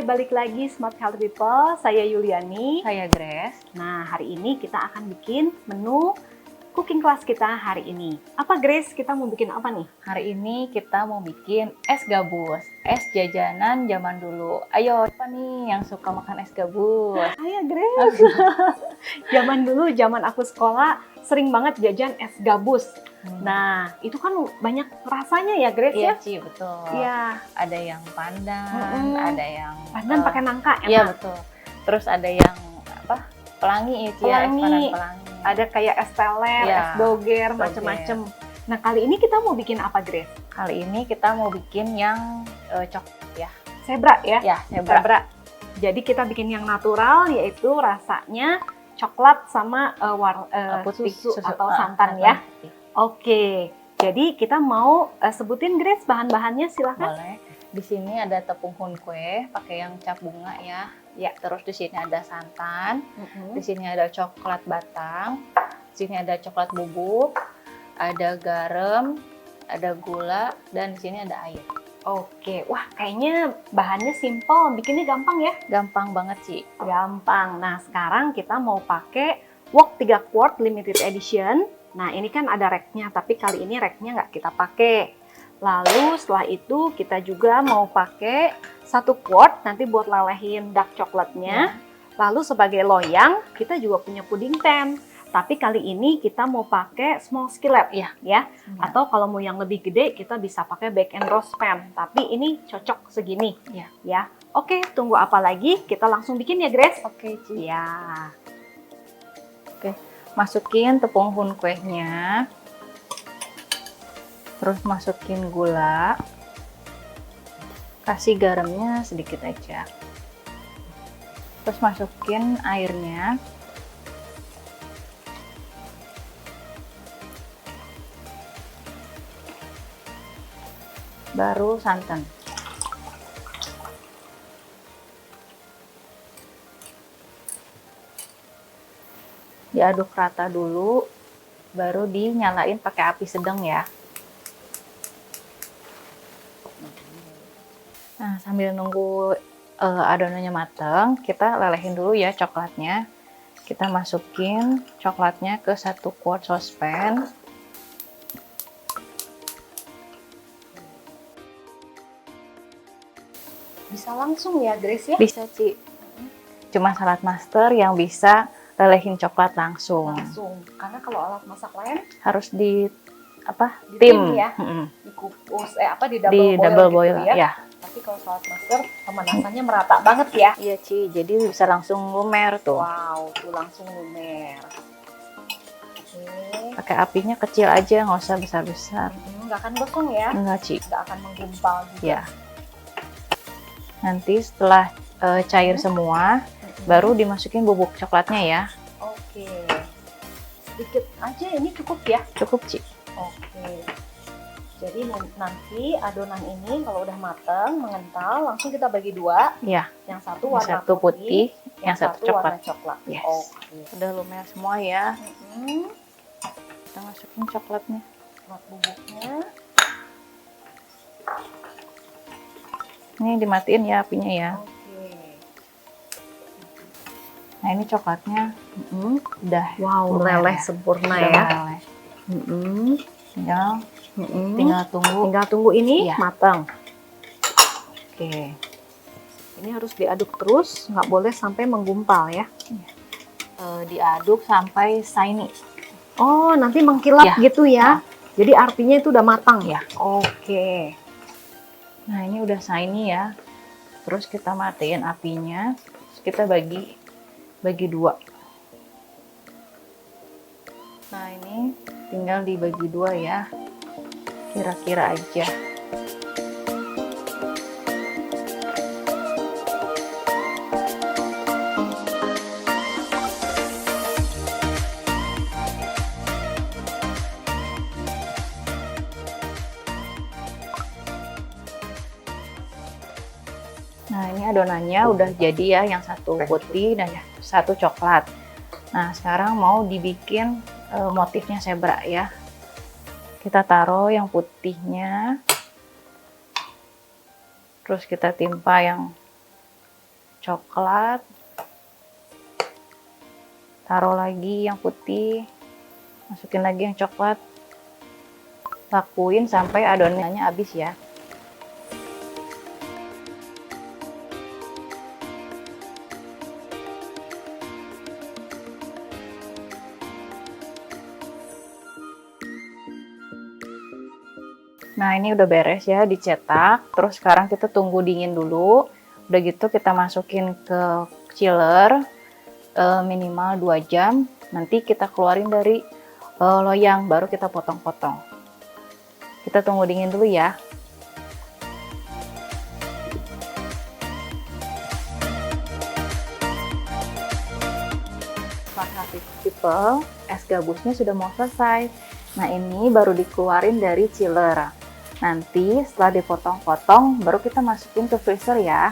balik lagi Smart Health People. Saya Yuliani. Saya Grace. Nah, hari ini kita akan bikin menu cooking class kita hari ini. Apa Grace? Kita mau bikin apa nih? Hari ini kita mau bikin es gabus, es jajanan zaman dulu. Ayo, apa nih yang suka makan es gabus? Ayo Grace. Zaman dulu, zaman aku sekolah, sering banget jajan es gabus. Nah, itu kan banyak rasanya ya Grace Iya, ya? Ci, betul. Iya. Ada yang pandan, ada yang Pandan pakai nangka, enak. Iya, betul. Terus ada yang apa? Pelangi ya, Ci, ya, es Pelangi. pandan pelangi. Ada kayak es teler, Iya, es doger, macem-macem. Nah, kali ini kita mau bikin apa Grace? Kali ini kita mau bikin yang coklat ya. Zebra ya? Ya, zebra. Jadi kita bikin yang natural, yaitu rasanya coklat sama Putih, susu atau santan ya. putih. Oke, jadi kita mau sebutin Grace bahan-bahannya, silahkan. Boleh. Di sini ada tepung hun kue, pakai yang cap bunga ya. Ya, terus di sini ada santan, di sini ada coklat batang, di sini ada coklat bubuk, ada garam, ada gula, dan di sini ada air. Oke, wah kayaknya bahannya simple, bikinnya gampang ya? Gampang banget sih. Gampang. Nah, sekarang kita mau pakai wok 3 quart limited edition. Nah, ini kan ada racknya, tapi kali ini racknya nggak kita pakai. Lalu setelah itu kita juga mau pakai 1 quart nanti buat lelehin dark coklatnya. Lalu sebagai loyang kita juga punya pudding pan. Tapi kali ini kita mau pakai small skillet ya. Atau kalau mau yang lebih gede kita bisa pakai bake and roast pan. Tapi ini cocok segini ya. Oke, tunggu apa lagi? Kita langsung bikin ya Grace. Oke, Ci. Ya. Oke, masukin tepung hun kuehnya. Terus masukin gula. Kasih garamnya sedikit aja. Terus masukin airnya. Baru santan. Diaduk rata dulu, baru dinyalain pakai api sedang ya. Nah, sambil nunggu adonannya matang, kita lelehin dulu ya coklatnya. Kita masukin coklatnya ke 1 quart saucepan. Bisa langsung ya Grace ya? Bisa, Ci. Cuma salad master yang bisa lelehin coklat langsung. Karena kalau alat masak lain Harus di Di tim tim ya? dikukus di di double boil gitu ya. Tapi kalau salad master pemanasannya merata banget ya. Iya, Ci. Jadi bisa langsung lumer tuh. Wow, tuh langsung lumer. Oke. Pakai apinya kecil aja, nggak usah besar-besar. Nggak akan gosong ya? Enggak, Ci. Nggak akan menggumpal juga. Ya. Nanti setelah cair semua, baru dimasukin bubuk coklatnya ya. Oke. Sedikit aja ini cukup ya? Cukup, Ci. Oke. Jadi nanti adonan ini kalau udah matang, mengental, langsung kita bagi dua. Iya. Yang satu Yang warna satu putih, yang satu warna coklat. coklat. Yes. Oke. Udah lumer semua ya. Hmm. Kita masukin coklatnya. Coklat bubuknya. Ini dimatiin ya apinya ya. Oke. Nah, ini coklatnya udah Wow, lumer meleleh ya. sempurna Udah ya. meleleh. Tinggal Tinggal tunggu ini Iya. matang. Oke. Ini harus diaduk terus, nggak boleh sampai menggumpal ya. diaduk sampai shiny. Oh, nanti mengkilap Ya. gitu ya. Jadi artinya itu udah matang Ya. Oke. Nah, ini udah shiny ya. Terus kita matiin apinya. Terus kita bagi dua. Nah, ini tinggal dibagi dua ya. Kira-kira aja. Nah, ini adonannya udah jadi ya, yang satu putih dan satu coklat. Nah, sekarang mau dibikin motifnya zebra ya. Kita taruh yang putihnya, terus kita timpa yang coklat, taruh lagi yang putih, masukin lagi yang coklat, lakuin sampai adonannya habis ya. Nah, ini udah beres ya dicetak. Terus sekarang kita tunggu dingin dulu. Udah gitu kita masukin ke chiller minimal 2 jam. Nanti kita keluarin dari loyang, baru kita potong-potong. Kita tunggu dingin dulu ya. Setelah people, es gabusnya sudah mau selesai. Nah, ini baru dikeluarin dari chiller. Nanti setelah dipotong-potong, baru kita masukin ke freezer ya.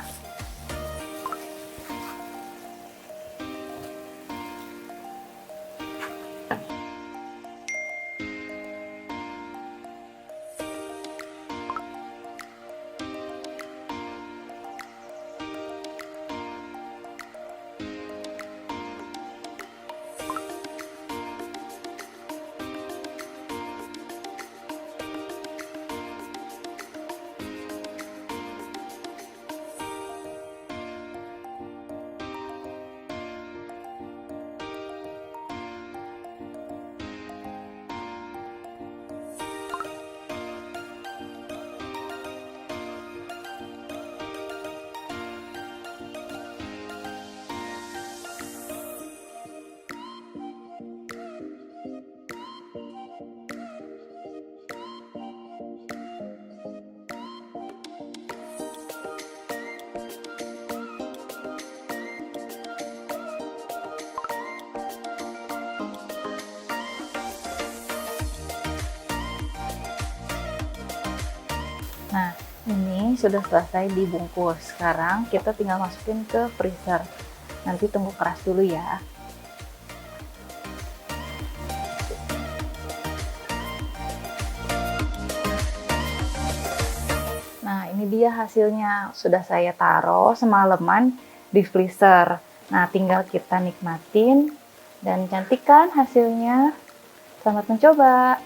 Nah, ini sudah selesai dibungkus. Sekarang kita tinggal masukin ke freezer. Nanti tunggu keras dulu ya. Nah, ini dia hasilnya. Sudah saya taruh semalaman di freezer. Nah, tinggal kita nikmatin. Dan cantik kan hasilnya? Selamat mencoba!